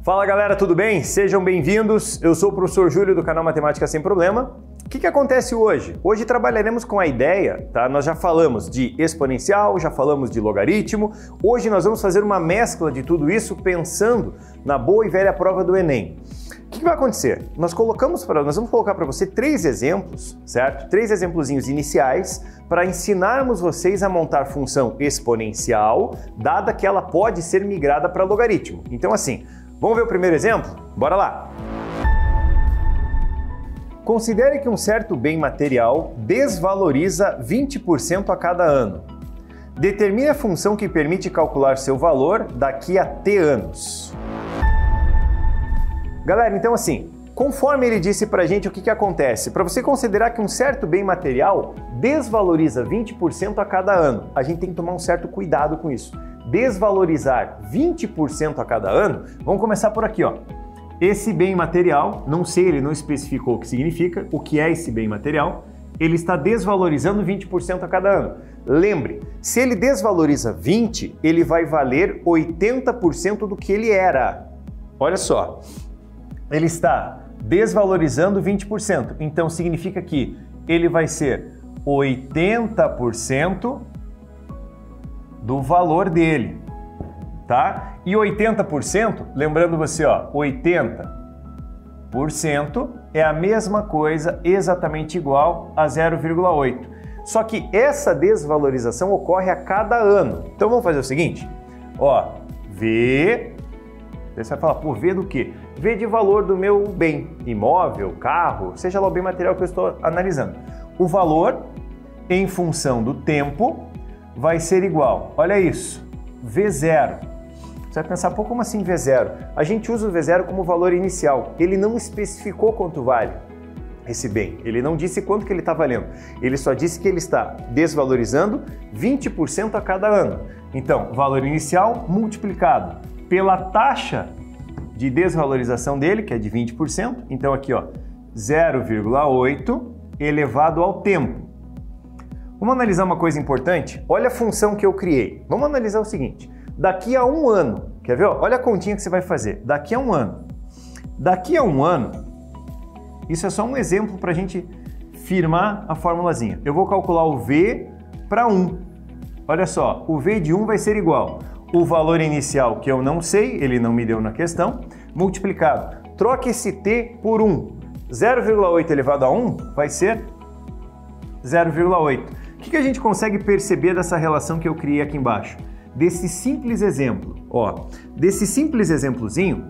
Fala galera, tudo bem? Sejam bem-vindos. Eu sou o professor Júlio do canal Matemática Sem Problema. O que acontece hoje? Hoje trabalharemos com a ideia, tá? Nós já falamos de exponencial, já falamos de logaritmo. Hoje nós vamos fazer uma mescla de tudo isso pensando na boa e velha prova do Enem. O que vai acontecer? Nós vamos colocar para você 3 exemplos, certo? 3 exemplozinhos iniciais para ensinarmos vocês a montar função exponencial, dada que ela pode ser migrada para logaritmo. Então assim, vamos ver o primeiro exemplo? Bora lá! Considere que um certo bem material desvaloriza 20% a cada ano. Determine a função que permite calcular seu valor daqui a T anos. Galera, então assim, conforme ele disse pra gente o que acontece, para você considerar que um certo bem material desvaloriza 20% a cada ano, a gente tem que tomar um certo cuidado com isso. Desvalorizar 20% a cada ano, vamos começar por aqui, ó. Esse bem material, não sei, ele não especificou o que significa, o que é esse bem material, ele está desvalorizando 20% a cada ano. Lembre, se ele desvaloriza 20, ele vai valer 80% do que ele era. Olha só, ele está desvalorizando 20%, então significa que ele vai ser 80% do valor dele, tá? E 80%, lembrando você, ó, 80% é a mesma coisa, exatamente igual a 0,8. Só que essa desvalorização ocorre a cada ano. Então vamos fazer o seguinte, ó, V, você vai falar, pô, V do quê? V de valor do meu bem, imóvel, carro, seja lá o bem material que eu estou analisando. O valor em função do tempo vai ser igual, olha isso, V0. Você vai pensar, pô, como assim V0? A gente usa o V0 como valor inicial. Ele não especificou quanto vale esse bem. Ele não disse quanto que ele está valendo. Ele só disse que ele está desvalorizando 20% a cada ano. Então, valor inicial multiplicado pela taxa de desvalorização dele, que é de 20%. Então aqui, ó, 0,8 elevado ao tempo. Vamos analisar uma coisa importante? Olha a função que eu criei. Vamos analisar o seguinte. Daqui a um ano, quer ver? Olha a continha que você vai fazer. Daqui a um ano. Daqui a um ano, isso é só um exemplo para a gente firmar a formulazinha. Eu vou calcular o V para 1. Olha só, o V de 1 vai ser igual. O valor inicial, que eu não sei, ele não me deu na questão, multiplicado. Troque esse T por 1. 0,8 elevado a 1 vai ser 0,8. O que a gente consegue perceber dessa relação que eu criei aqui embaixo? Desse simples exemplo, ó, desse simples exemplozinho,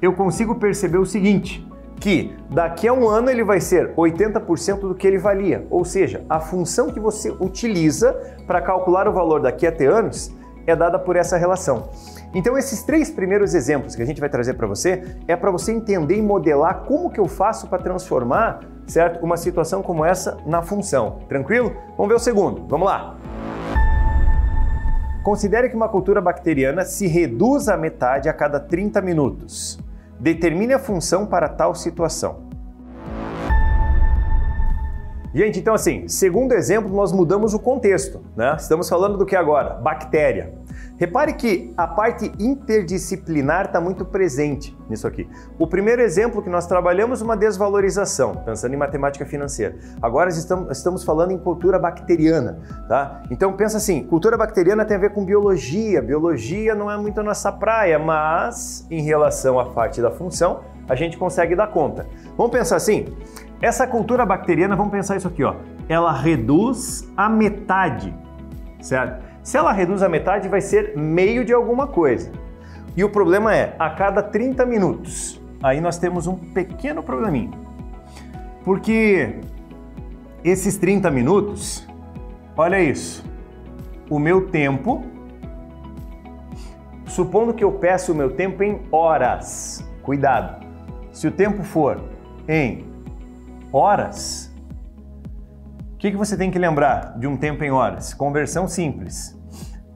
eu consigo perceber o seguinte, que daqui a um ano ele vai ser 80% do que ele valia, ou seja, a função que você utiliza para calcular o valor daqui a T anos é dada por essa relação. Então esses 3 primeiros exemplos que a gente vai trazer para você é para você entender e modelar como que eu faço para transformar, certo, uma situação como essa na função. Tranquilo? Vamos ver o segundo. Vamos lá. Considere que uma cultura bacteriana se reduz à metade a cada 30 minutos. Determine a função para tal situação. Gente, então assim, segundo exemplo, nós mudamos o contexto, né? Estamos falando do que agora? Bactéria. Repare que a parte interdisciplinar está muito presente nisso aqui. O primeiro exemplo que nós trabalhamos uma desvalorização, pensando em matemática financeira. Agora estamos falando em cultura bacteriana, tá? Então pensa assim, cultura bacteriana tem a ver com biologia. Biologia não é muito a nossa praia, mas em relação à parte da função, a gente consegue dar conta. Vamos pensar assim, essa cultura bacteriana, vamos pensar isso aqui, ó. Ela reduz a metade, certo? Se ela reduz a metade, vai ser meio de alguma coisa. E o problema é, a cada 30 minutos, aí nós temos um pequeno probleminha. Porque esses 30 minutos, olha isso, o meu tempo, supondo que eu peço o meu tempo em horas, cuidado, se o tempo for em horas, o que você tem que lembrar de um tempo em horas? Conversão simples.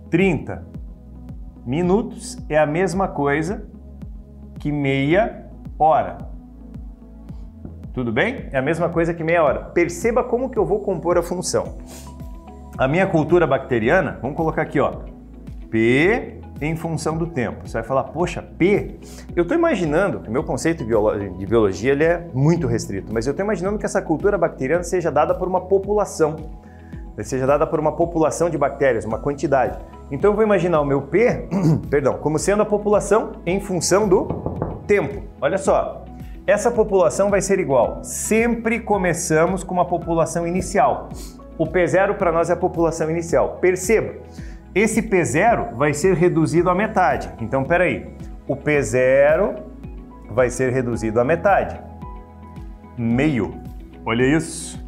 30 minutos é a mesma coisa que meia hora. Tudo bem? É a mesma coisa que meia hora. Perceba como que eu vou compor a função. A minha cultura bacteriana, vamos colocar aqui, ó, P em função do tempo. Você vai falar, poxa, P? Eu estou imaginando, o meu conceito de biologia ele é muito restrito, mas eu estou imaginando que essa cultura bacteriana seja dada por uma população, seja dada por uma população de bactérias, uma quantidade. Então eu vou imaginar o meu P, perdão, como sendo a população em função do tempo. Olha só, essa população vai ser igual. Sempre começamos com uma população inicial. O P0 para nós é a população inicial. Perceba, esse P0 vai ser reduzido à metade. Então, peraí, o P0 vai ser reduzido à metade. Meio. Olha isso.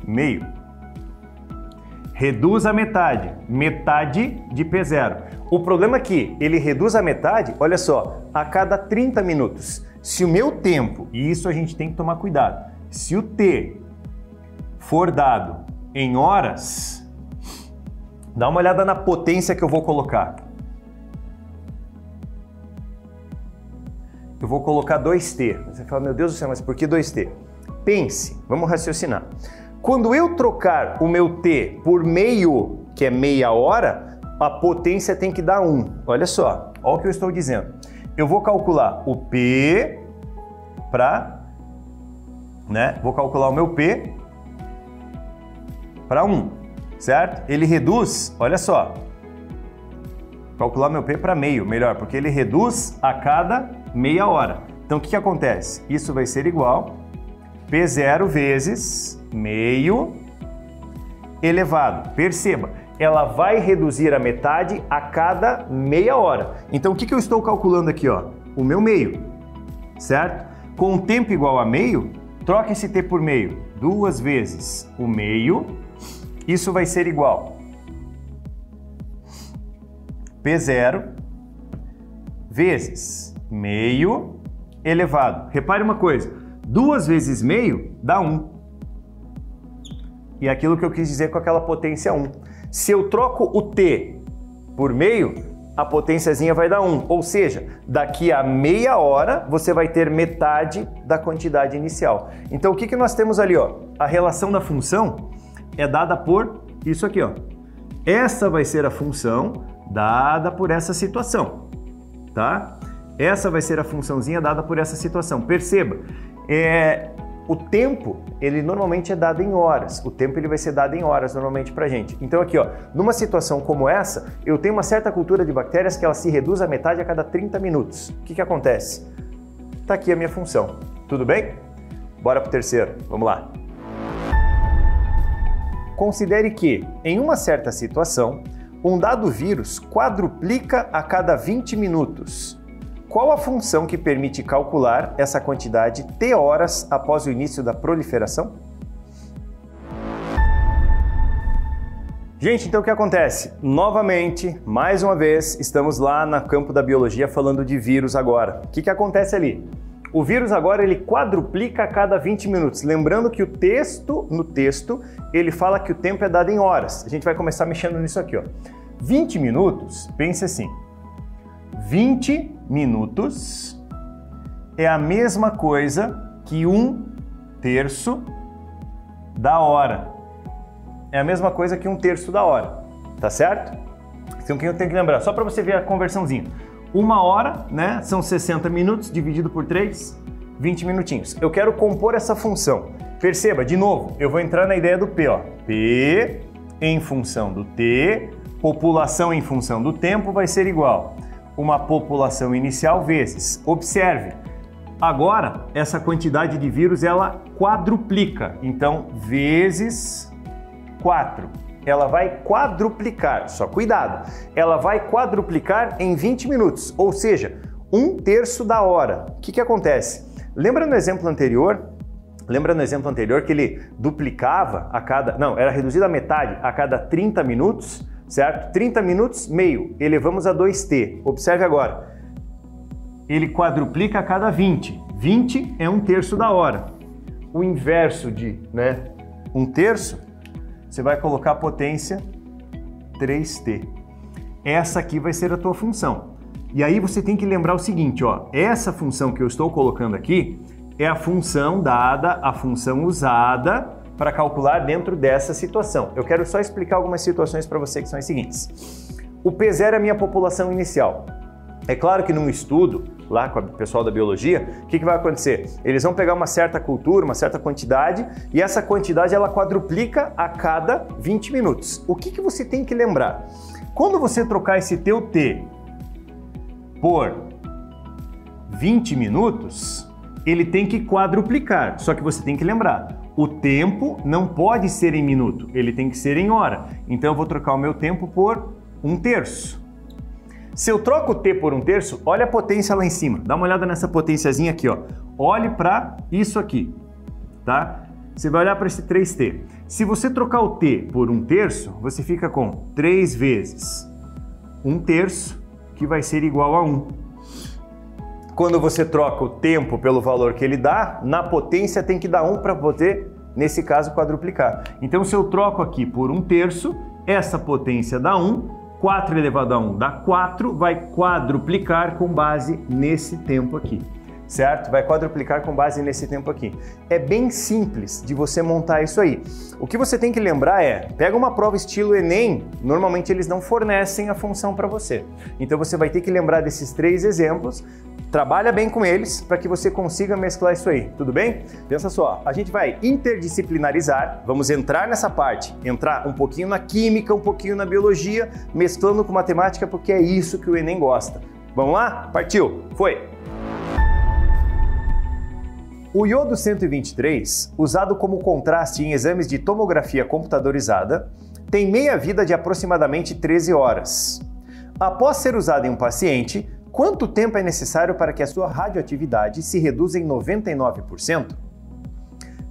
Meio. Reduz a metade. Metade de P0. O problema é que ele reduz a metade, olha só, a cada 30 minutos. Se o meu tempo, e isso a gente tem que tomar cuidado, se o T for dado em horas, dá uma olhada na potência que eu vou colocar. Eu vou colocar 2T. Você fala, meu Deus do céu, mas por que 2T? Pense, vamos raciocinar. Quando eu trocar o meu T por meio, que é meia hora, a potência tem que dar 1. Olha só, olha o que eu estou dizendo. Eu vou calcular o P para, vou calcular o meu P para 1, certo? Ele reduz, olha só, calcular meu P para meio, melhor, porque ele reduz a cada meia hora. Então o que acontece? Isso vai ser igual P0 vezes meio elevado. Perceba, ela vai reduzir a metade a cada meia hora. Então o que eu estou calculando aqui? Ó? O meu meio, certo? Com o tempo igual a meio, troca esse T por meio. 2 vezes o meio, isso vai ser igual P0 vezes meio elevado. Repare uma coisa, 2 vezes meio dá 1. E é aquilo que eu quis dizer com aquela potência 1. Se eu troco o T por meio, a potênciazinha vai dar 1. Ou seja, daqui a meia hora você vai ter metade da quantidade inicial. Então o que nós temos ali? Ó? A relação da função é dada por isso aqui. Ó. Essa vai ser a função dada por essa situação. Tá? Essa vai ser a funçãozinha dada por essa situação. Perceba, o tempo, ele normalmente é dado em horas. O tempo ele vai ser dado em horas normalmente pra gente. Então aqui, ó, numa situação como essa, eu tenho uma certa cultura de bactérias que ela se reduz à metade a cada 30 minutos. O que acontece? Tá aqui a minha função. Tudo bem? Bora pro terceiro. Vamos lá. Considere que, em uma certa situação, um dado vírus quadruplica a cada 20 minutos. Qual a função que permite calcular essa quantidade T horas após o início da proliferação? Gente, então o que acontece? Novamente, mais uma vez, estamos lá no campo da biologia falando de vírus agora. O que acontece ali? O vírus agora ele quadruplica a cada 20 minutos. Lembrando que no texto, ele fala que o tempo é dado em horas. A gente vai começar mexendo nisso aqui, ó. 20 minutos, pense assim. 20 minutos é a mesma coisa que 1/3 da hora. É a mesma coisa que 1/3 da hora, tá certo? Então o que eu tenho que lembrar? Só para você ver a conversãozinha. 1 hora, né? São 60 minutos dividido por 3, 20 minutinhos. Eu quero compor essa função. Perceba, de novo, eu vou entrar na ideia do P, ó. P em função do T, população em função do tempo vai ser igual uma população inicial vezes. Observe, agora essa quantidade de vírus ela quadruplica, então vezes 4. Ela vai quadruplicar, só cuidado, ela vai quadruplicar em 20 minutos, ou seja, 1/3 da hora. O que acontece? Lembra no exemplo anterior? Lembra no exemplo anterior que ele duplicava a cada... Não, era reduzido a metade a cada 30 minutos? Certo? 30 minutos, meio, elevamos a 2T. Observe agora, ele quadruplica a cada 20. 20 é 1/3 da hora. O inverso de 1/3, você vai colocar a potência 3T. Essa aqui vai ser a tua função. E aí você tem que lembrar o seguinte, ó, essa função que eu estou colocando aqui é a função dada, a função usada para calcular dentro dessa situação. Eu quero só explicar algumas situações para você que são as seguintes. O P0 é a minha população inicial. É claro que num estudo, lá com o pessoal da biologia, o que vai acontecer? Eles vão pegar uma certa cultura, uma certa quantidade, e essa quantidade ela quadruplica a cada 20 minutos. O que você tem que lembrar? Quando você trocar esse teu T por 20 minutos, ele tem que quadruplicar, só que você tem que lembrar, o tempo não pode ser em minuto, ele tem que ser em hora. Então eu vou trocar o meu tempo por 1/3. Se eu troco o T por 1/3, olha a potência lá em cima. Dá uma olhada nessa potênciazinha aqui, ó. Olhe para isso aqui, tá? Você vai olhar para esse 3T. Se você trocar o T por 1/3, você fica com 3 vezes 1/3, que vai ser igual a 1. Quando você troca o tempo pelo valor que ele dá, na potência tem que dar 1 para poder, nesse caso, quadruplicar. Então, se eu troco aqui por 1/3, essa potência dá 1, 4 elevado a 1 dá 4, vai quadruplicar com base nesse tempo aqui, certo? Vai quadruplicar com base nesse tempo aqui. É bem simples de você montar isso aí. O que você tem que lembrar é, pega uma prova estilo Enem, normalmente eles não fornecem a função para você. Então você vai ter que lembrar desses 3 exemplos, trabalha bem com eles para que você consiga mesclar isso aí, tudo bem? Pensa só, a gente vai interdisciplinarizar, vamos entrar nessa parte, entrar um pouquinho na química, um pouquinho na biologia, mesclando com matemática, porque é isso que o Enem gosta. Vamos lá? Partiu! Foi! O iodo 123, usado como contraste em exames de tomografia computadorizada, tem meia-vida de aproximadamente 13 horas. Após ser usado em um paciente, quanto tempo é necessário para que a sua radioatividade se reduza em 99%?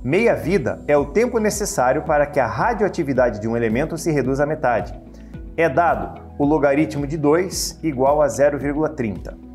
Meia-vida é o tempo necessário para que a radioatividade de um elemento se reduza à metade. É dado o logaritmo de 2 igual a 0,30.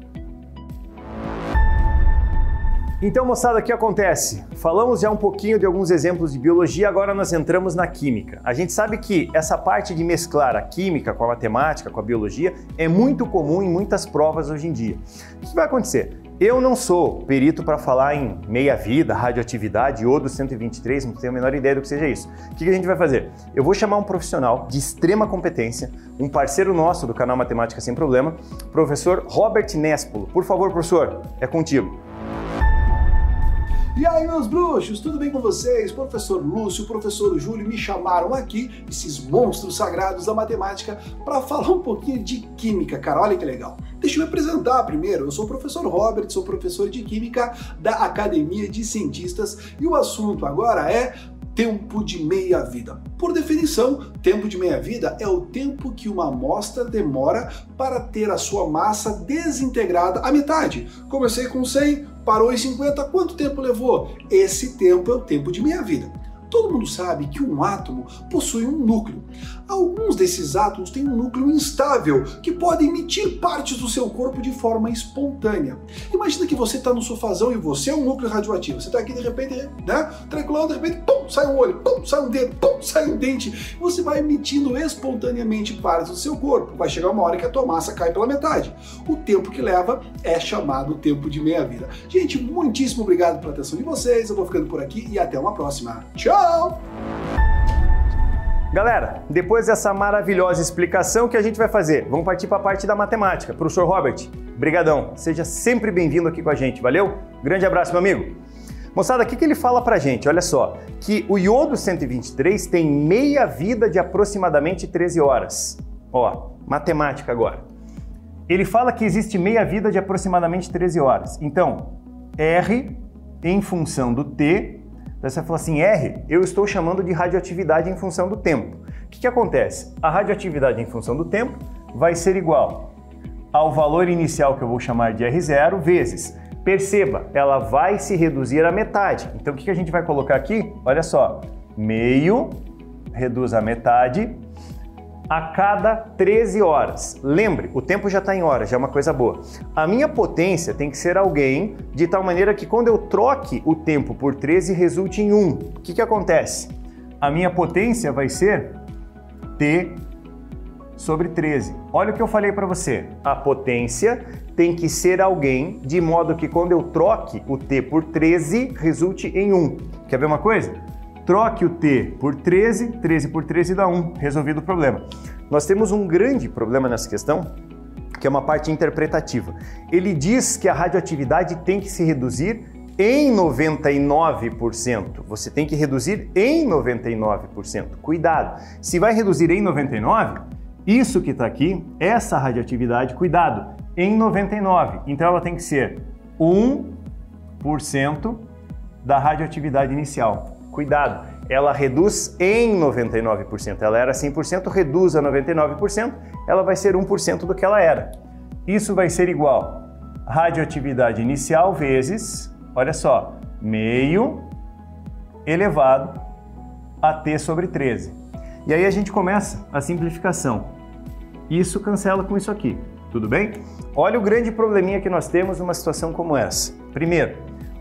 Então, moçada, o que acontece? Falamos já um pouquinho de alguns exemplos de biologia, agora nós entramos na química. A gente sabe que essa parte de mesclar a química com a matemática, com a biologia, é muito comum em muitas provas hoje em dia. O que vai acontecer? Eu não sou perito para falar em meia-vida, radioatividade, iodo 123, não tenho a menor ideia do que seja isso. O que a gente vai fazer? Eu vou chamar um profissional de extrema competência, um parceiro nosso do canal Matemática Sem Problema, professor Robert Nespolo. Por favor, professor, é contigo. E aí, meus bruxos, tudo bem com vocês? Professor Lúcio, professor Júlio me chamaram aqui, esses monstros sagrados da matemática, para falar um pouquinho de química, cara. Olha que legal. Deixa eu me apresentar primeiro. Eu sou o professor Robert, sou professor de química da Academia de Cientistas e o assunto agora é tempo de meia-vida. Por definição, tempo de meia-vida é o tempo que uma amostra demora para ter a sua massa desintegrada à metade. Comecei com 100, parou em 50, quanto tempo levou? Esse tempo é o tempo de meia-vida. Todo mundo sabe que um átomo possui um núcleo. Alguns desses átomos têm um núcleo instável, que pode emitir partes do seu corpo de forma espontânea. Imagina que você está no sofazão e você é um núcleo radioativo. Você está aqui de repente, né? Tranquilão, de repente, pum, sai um olho, pum, sai um dedo, pum, sai um dente. Você vai emitindo espontaneamente partes do seu corpo. Vai chegar uma hora que a tua massa cai pela metade. O tempo que leva é chamado tempo de meia-vida. Gente, muitíssimo obrigado pela atenção de vocês. Eu vou ficando por aqui e até uma próxima. Tchau! Galera, depois dessa maravilhosa explicação, o que a gente vai fazer? Vamos partir para a parte da matemática. Professor Robert, brigadão. Seja sempre bem-vindo aqui com a gente, valeu? Grande abraço, meu amigo. Moçada, o que ele fala pra gente? Olha só, que o iodo 123 tem meia-vida de aproximadamente 13 horas. Ó, matemática agora. Ele fala que existe meia-vida de aproximadamente 13 horas. Então, R em função do T. Você vai falar assim, R, eu estou chamando de radioatividade em função do tempo. O que acontece? A radioatividade em função do tempo vai ser igual ao valor inicial, que eu vou chamar de R0, vezes. Perceba, ela vai se reduzir à metade. Então o que a gente vai colocar aqui? Olha só, meio, reduz a metade, a cada 13 horas. Lembre, o tempo já está em horas, já é uma coisa boa. A minha potência tem que ser alguém de tal maneira que quando eu troque o tempo por 13 resulte em 1. O que acontece? A minha potência vai ser T sobre 13. Olha o que eu falei para você. A potência tem que ser alguém de modo que quando eu troque o T por 13 resulte em 1. Quer ver uma coisa? Troque o T por 13, 13 por 13 dá 1, resolvido o problema. nós temos um grande problema nessa questão, que é uma parte interpretativa. Ele diz que a radioatividade tem que se reduzir em 99%. Você tem que reduzir em 99%. Cuidado! Se vai reduzir em 99%, isso que está aqui, essa radioatividade, cuidado, em 99%. Então ela tem que ser 1% da radioatividade inicial. Cuidado! Ela reduz em 99%. Ela era 100%, reduz a 99%, ela vai ser 1% do que ela era. Isso vai ser igual a radioatividade inicial vezes, olha só, meio elevado a T sobre 13. E aí a gente começa a simplificação. Isso cancela com isso aqui, tudo bem? Olha o grande probleminha que nós temos numa situação como essa. Primeiro,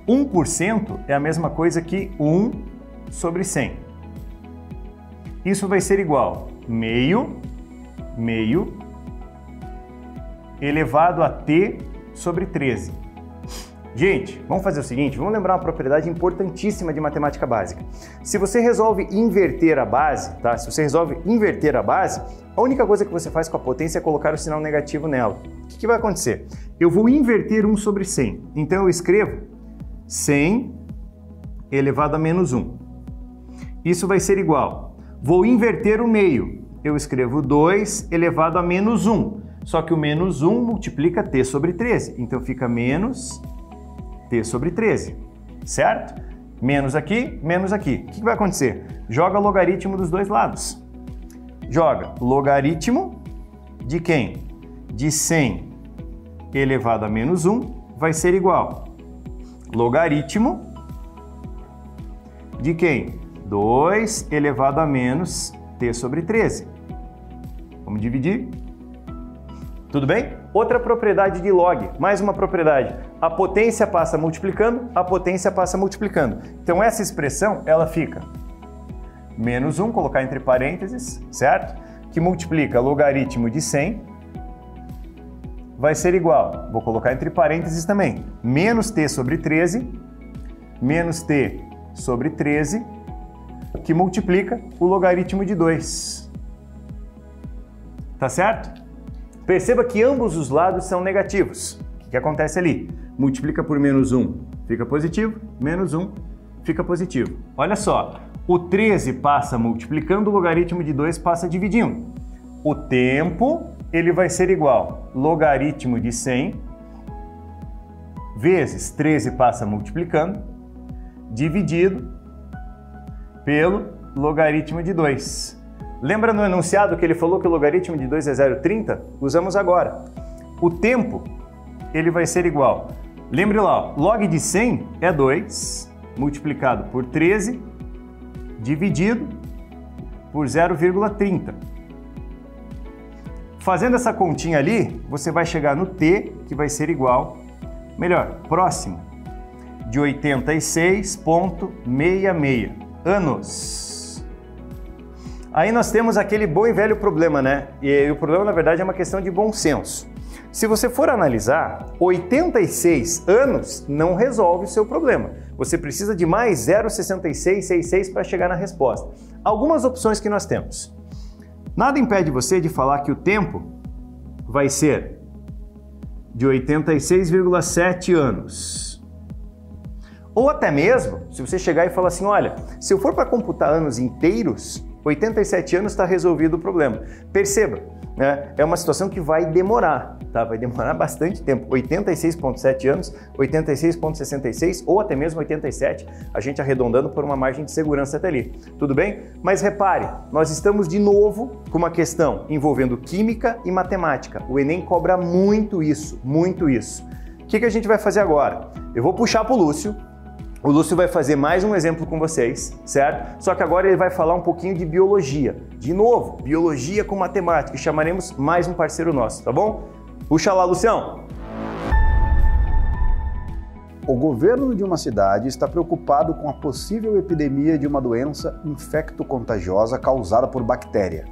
1% é a mesma coisa que 1 sobre 100. Isso vai ser igual meio elevado a T sobre 13. Gente, vamos fazer o seguinte, vamos lembrar uma propriedade importantíssima de matemática básica. Se você resolve inverter a base, tá? Se você resolve inverter a base, a única coisa que você faz com a potência é colocar o sinal negativo nela. O que vai acontecer? Eu vou inverter 1 sobre 100. Então eu escrevo 100 elevado a menos 1. Isso vai ser igual. Vou inverter o meio. Eu escrevo 2 elevado a menos 1. Só que o menos 1 multiplica T sobre 13. Então fica menos T sobre 13. Certo? Menos aqui, menos aqui. O que vai acontecer? Joga logaritmo dos dois lados. Joga logaritmo de quem? De 100 elevado a menos 1 vai ser igual. Logaritmo de quem? 2 elevado a menos T sobre 13. Vamos dividir. Tudo bem? Outra propriedade de log, mais uma propriedade. A potência passa multiplicando, a potência passa multiplicando. Então essa expressão, ela fica menos 1, colocar entre parênteses, certo? Que multiplica logaritmo de 100, vai ser igual, vou colocar entre parênteses também, menos T sobre 13, menos T sobre 13, que multiplica o logaritmo de 2. Tá certo? Perceba que ambos os lados são negativos. O que acontece ali? Multiplica por menos 1, fica positivo, menos 1, fica positivo. Olha só, o 13 passa multiplicando, o logaritmo de 2 passa dividindo. O tempo, ele vai ser igual logaritmo de 100 vezes 13 passa multiplicando, dividido pelo logaritmo de 2. Lembra no enunciado que ele falou que o logaritmo de 2 é 0,30? Usamos agora. O tempo, ele vai ser igual. Lembre lá, log de 100 é 2 multiplicado por 13 dividido por 0,30. Fazendo essa continha ali, você vai chegar no T, que vai ser igual, melhor, próximo, de 86,66 anos. Aí nós temos aquele bom e velho problema, né? E o problema, na verdade, é uma questão de bom senso. Se você for analisar, 86 anos não resolve o seu problema. Você precisa de mais 0,6666 para chegar na resposta. Algumas opções que nós temos. Nada impede você de falar que o tempo vai ser de 86,7 anos. Ou até mesmo, se você chegar e falar assim, olha, se eu for para computar anos inteiros, 87 anos está resolvido o problema. Perceba, né? É uma situação que vai demorar, tá? Vai demorar bastante tempo. 86,7 anos, 86,66 ou até mesmo 87, a gente arredondando por uma margem de segurança até ali. Tudo bem? Mas repare, nós estamos de novo com uma questão envolvendo química e matemática. O Enem cobra muito isso, muito isso. O que a gente vai fazer agora? Eu vou puxar para o Lúcio. O Lúcio vai fazer mais um exemplo com vocês, certo? Só que agora ele vai falar um pouquinho de biologia. De novo, biologia com matemática. E chamaremos mais um parceiro nosso, tá bom? Puxa lá, Lucião! O governo de uma cidade está preocupado com a possível epidemia de uma doença infecto-contagiosa causada por bactéria.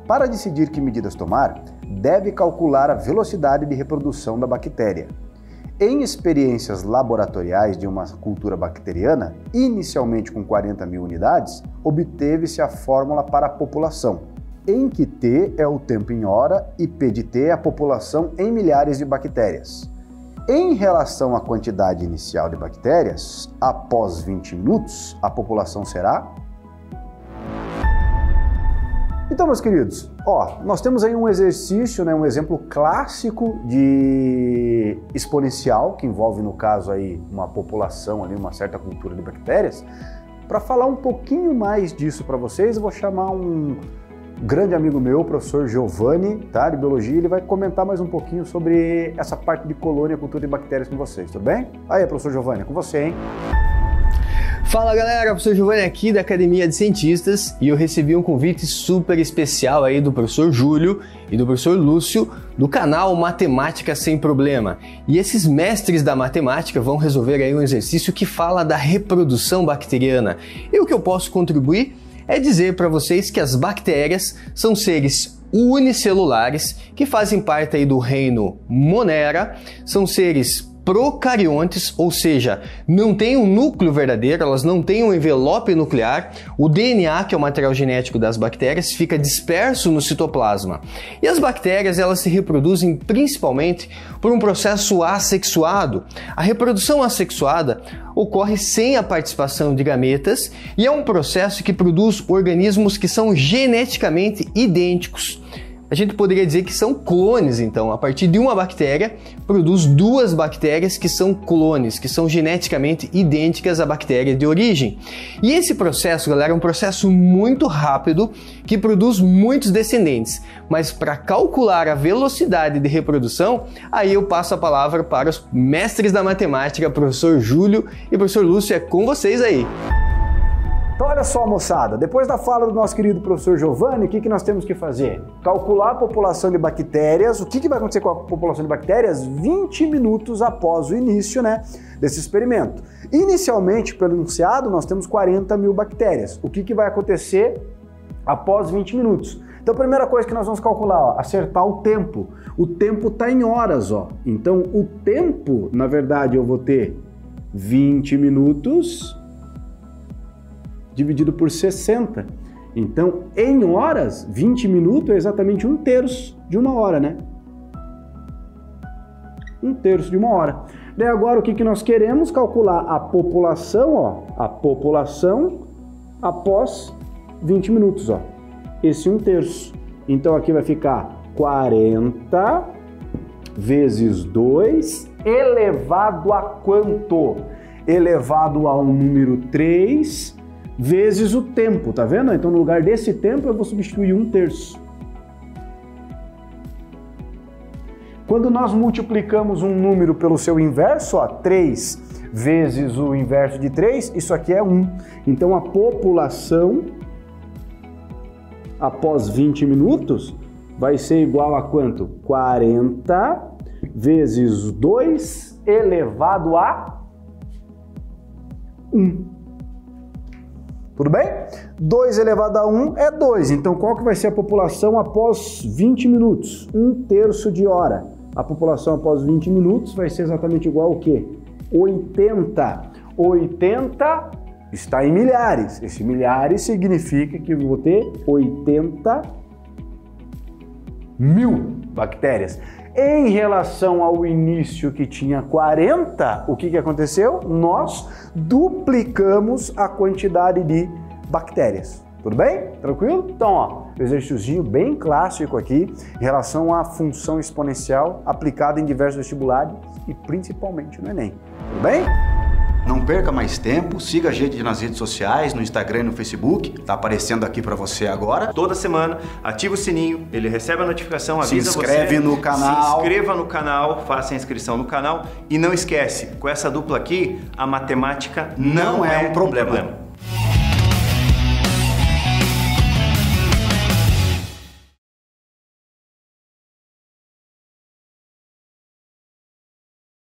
Para decidir que medidas tomar, deve calcular a velocidade de reprodução da bactéria. Em experiências laboratoriais de uma cultura bacteriana, inicialmente com 40 mil unidades, obteve-se a fórmula para a população. em que T é o tempo em hora e P de T é a população em milhares de bactérias. Em relação à quantidade inicial de bactérias, após 20 minutos, a população será... Então, meus queridos, nós temos aí um exercício, um exemplo clássico de exponencial, que envolve, no caso, aí, uma população, ali, uma certa cultura de bactérias. Para falar um pouquinho mais disso para vocês, eu vou chamar um grande amigo meu, o professor Giovanni, tá, de biologia. Ele vai comentar mais um pouquinho sobre essa parte de colônia e cultura de bactérias com vocês, tudo bem? Aí, professor Giovanni, é com você, hein? Fala galera, professor Giovanni aqui da Academia de Cientistas e eu recebi um convite super especial aí do professor Júlio e do professor Lúcio do canal Matemática Sem Problema. E esses mestres da matemática vão resolver aí um exercício que fala da reprodução bacteriana. E o que eu posso contribuir é dizer para vocês que as bactérias são seres unicelulares que fazem parte aí do reino Monera, são seres procariontes, ou seja, não tem um núcleo verdadeiro, elas não têm um envelope nuclear, o DNA, que é o material genético das bactérias, fica disperso no citoplasma. E as bactérias, elas se reproduzem principalmente por um processo assexuado. A reprodução assexuada ocorre sem a participação de gametas e é um processo que produz organismos que são geneticamente idênticos. A gente poderia dizer que são clones, então, a partir de uma bactéria, produz duas bactérias que são clones, que são geneticamente idênticas à bactéria de origem. E esse processo, galera, é um processo muito rápido que produz muitos descendentes. Mas para calcular a velocidade de reprodução, aí eu passo a palavra para os mestres da matemática, professor Júlio e professor Lúcio, é com vocês aí. Então olha só, moçada, depois da fala do nosso querido professor Giovanni, o que nós temos que fazer? Calcular a população de bactérias. O que vai acontecer com a população de bactérias 20 minutos após o início, desse experimento? Inicialmente, pelo enunciado, nós temos 40 mil bactérias. O que vai acontecer após 20 minutos? Então a primeira coisa que nós vamos calcular, acertar o tempo. O tempo está em horas, Então o tempo, na verdade, eu vou ter 20 minutos... dividido por 60. Então, em horas, 20 minutos é exatamente 1/3 de uma hora, 1/3 de uma hora. Daí agora o que nós queremos? Calcular a população, a população após 20 minutos, Esse 1/3. Então aqui vai ficar 40 vezes 2 elevado a quanto? Elevado a um número 3 vezes o tempo, tá vendo? Então, no lugar desse tempo, eu vou substituir 1/3. Quando nós multiplicamos um número pelo seu inverso, 3 vezes o inverso de 3, isso aqui é 1. Então, a população, após 20 minutos, vai ser igual a quanto? 40 vezes 2 elevado a 1. Tudo bem? 2 elevado a 1 é 2. Então, qual que vai ser a população após 20 minutos? 1/3 de hora. A população após 20 minutos vai ser exatamente igual ao quê? 80. 80 está em milhares. Esse milhares significa que eu vou ter 80 mil bactérias. Em relação ao início que tinha 40, o que aconteceu? Nós duplicamos a quantidade de bactérias. Tudo bem? Tranquilo? Então, exercíciozinho bem clássico aqui em relação à função exponencial aplicada em diversos vestibulares e principalmente no Enem. Tudo bem? Não perca mais tempo, siga a gente nas redes sociais, no Instagram e no Facebook, tá aparecendo aqui para você agora. Toda semana, ativa o sininho, ele recebe a notificação, avisa você. Se inscreve no canal. Se inscreva no canal, faça a inscrição no canal e não esquece, com essa dupla aqui, a matemática não é um problema.